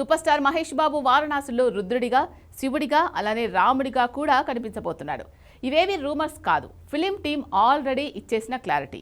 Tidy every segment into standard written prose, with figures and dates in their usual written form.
Super star Mahesh బాబు వారణాసిలో రుద్రుడిగా, శివుడిగా, అలానే రాముడిగా కూడా కనిపించబోతున్నాడు. ఇవేవి రూమర్స్ కాదు, ఫిలిం టీం ఆల్రెడీ ఇచ్చేసిన క్లారిటీ.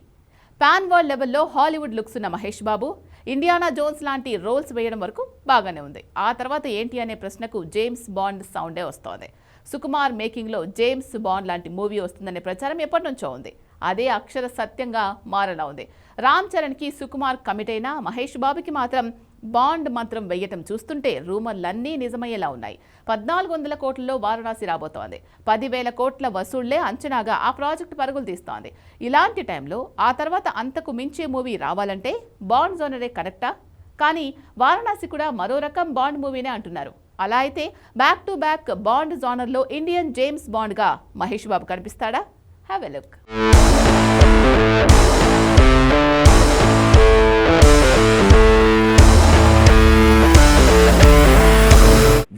పాన్ వరల్డ్ లెవెల్లో హాలీవుడ్ లుక్స్ ఉన్న మహేష్ బాబు ఇండియానా జోన్స్ లాంటి రోల్స్ వేయడం వరకు బాగానే ఉంది. ఆ తర్వాత ఏంటి అనే ప్రశ్నకు జేమ్స్ బాండ్ సౌండే వస్తోంది. సుకుమార్ మేకింగ్లో జేమ్స్ బాండ్ లాంటి మూవీ వస్తుందనే ప్రచారం ఎప్పటి నుంచో ఉంది. అదే అక్షర సత్యంగా మారలా ఉంది. రామ్ చరణ్కి సుకుమార్ కమిట్ అయినా మహేష్ బాబుకి మాత్రం బాండ్ మంత్రం వెయ్యటం చూస్తుంటే రూమర్లన్నీ నిజమయ్యేలా ఉన్నాయి. 1400 కోట్లలో వారణాసి రాబోతోంది. 10,000 కోట్ల వసూళ్లే అంచనాగా ఆ ప్రాజెక్టు పరుగులు తీస్తోంది. ఇలాంటి టైంలో ఆ తర్వాత అంతకు మించే మూవీ రావాలంటే బాండ్ జోనరే కరెక్టా? కానీ వారణాసి కూడా మరో రకం బాండ్ మూవీనే అంటున్నారు. అలా అయితే బ్యాక్ టు బ్యాక్ బాండ్ జోనర్లో ఇండియన్ జేమ్స్ బాండ్గా మహేష్ బాబు కనిపిస్తాడా? Have a look.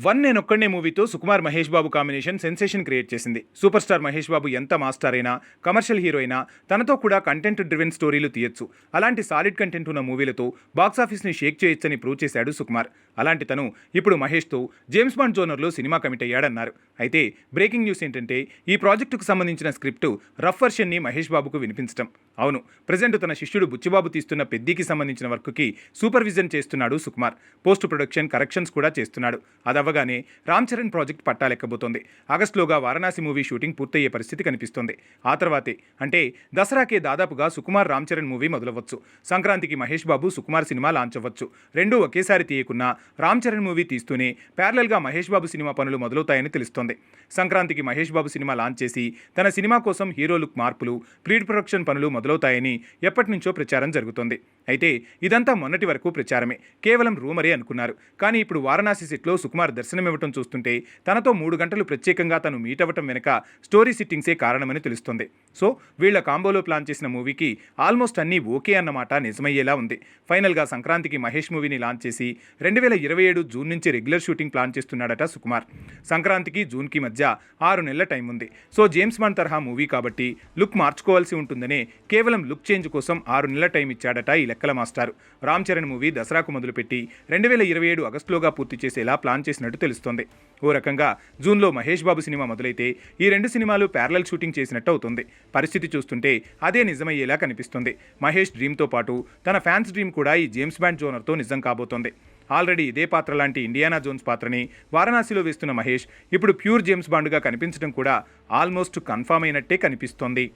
One Nenokkadine మూవీతో Sukumar Mahesh Babu combination sensation create చేసింది. సూపర్ స్టార్ మహేష్ బాబు ఎంత మాస్టర్ అయినా, కమర్షియల్ హీరో అయినా తనతో కూడా కంటెంట్ డ్రివెన్ స్టోరీలు తీయొచ్చు. అలాంటి సాలిడ్ కంటెంట్ ఉన్న మూవీలతో బాక్సాఫీస్ని షేక్ చేయొచ్చని ప్రూవ్ చేశాడు సుకుమార్. అలాంటి తను ఇప్పుడు మహేష్తో జేమ్స్ బాండ్ జోనర్లో సినిమా కమిట్ అయ్యాడన్నారు. అయితే బ్రేకింగ్ న్యూస్ ఏంటంటే ఈ ప్రాజెక్టుకు సంబంధించిన స్క్రిప్టు రఫ్ వర్షన్ని మహేష్ బాబుకు వినిపించడం. అవును, ప్రజెంట్ తన శిష్యుడు బుచ్చిబాబు తీస్తున్న పెద్దికి సంబంధించిన వర్క్కి సూపర్విజన్ చేస్తున్నాడు సుకుమార్. పోస్ట్ ప్రొడక్షన్ కరెక్షన్స్ కూడా చేస్తున్నాడు. అదవ్వగానే రామ్ చరణ్ ప్రాజెక్ట్ పట్టాలెక్కబోతోంది. ఆగస్టులోగా వారణాసి మూవీ షూటింగ్ పూర్తయ్యే పరిస్థితి కనిపిస్తోంది. ఆ తర్వాతే అంటే దసరాకే దాదాపుగా సుకుమార్ రామ్ చరణ్ మూవీ మొదలవచ్చు. సంక్రాంతికి మహేష్ బాబు సుకుమార్ సినిమా లాంచ్ అవ్వచ్చు. రెండూ ఒకేసారి తీయకున్నా రామ్ చరణ్ మూవీ తీస్తూనే ప్యారలల్గా మహేష్ బాబు సినిమా పనులు మొదలవుతాయని తెలుస్తోంది. సంక్రాంతికి మహేష్ బాబు సినిమా లాంచ్ చేసి తన సినిమా కోసం హీరో లుక్ మార్పులు, ప్రీ ప్రొడక్షన్ పనులు మొదలవుతాయని ఎప్పటి నుంచో ప్రచారం జరుగుతోంది. అయితే ఇదంతా మొన్నటి వరకు ప్రచారమే, కేవలం రూమరే అనుకున్నారు. కానీ ఇప్పుడు వారణాసి సెట్లో సుకుమార్ దర్శనమివ్వటం చూస్తుంటే తనతో 3 గంటలు ప్రత్యేకంగా తను మీట్ అవ్వటం వెనక స్టోరీ సిట్టింగ్సే కారణమని తెలుస్తుంది. సో వీళ్ల కాంబోలో ప్లాన్ చేసిన మూవీకి ఆల్మోస్ట్ అన్నీ ఓకే అన్నమాట నిజమయ్యేలా ఉంది. ఫైనల్గా సంక్రాంతికి మహేష్ మూవీని లాంచ్ చేసి 2027 జూన్ నుంచి రెగ్యులర్ షూటింగ్ ప్లాన్ చేస్తున్నాడట సుకుమార్. సంక్రాంతికి జూన్కి మధ్య 6 నెలల టైం ఉంది. సో జేమ్స్ బాండ్ తరహా మూవీ కాబట్టి లుక్ మార్చుకోవాల్సి ఉంటుందనే కేవలం లుక్ చేంజ్ కోసం 6 నెలల టైం ఇచ్చాడట ఈ లెక్కల మాస్టారు. రామ్ చరణ్ మూవీ దసరాకు మొదలుపెట్టి 2027 ఆగస్టులోగా పూర్తి చేసేలా ప్లాన్ చేసినట్టు తెలుస్తోంది. ఓ రకంగా జూన్లో మహేష్ బాబు సినిమా మొదలైతే ఈ 2 సినిమాలు ప్యారలల్ షూటింగ్ చేసినట్టు అవుతుంది. పరిస్థితి చూస్తుంటే అదే నిజమయ్యేలా కనిపిస్తుంది. మహేష్ డ్రీమ్తో పాటు తన ఫ్యాన్స్ డ్రీమ్ కూడా ఈ జేమ్స్ బాండ్ జోనర్తో నిజం కాబోతోంది. ఆల్రెడీ ఇదే పాత్ర లాంటి ఇండియానా జోన్స్ పాత్రని వారణాసిలో వేస్తున్న మహేష్ ఇప్పుడు ప్యూర్ జేమ్స్ బాండ్గా కనిపించడం కూడా ఆల్మోస్ట్ కన్ఫామ్ అయినట్టే కనిపిస్తోంది.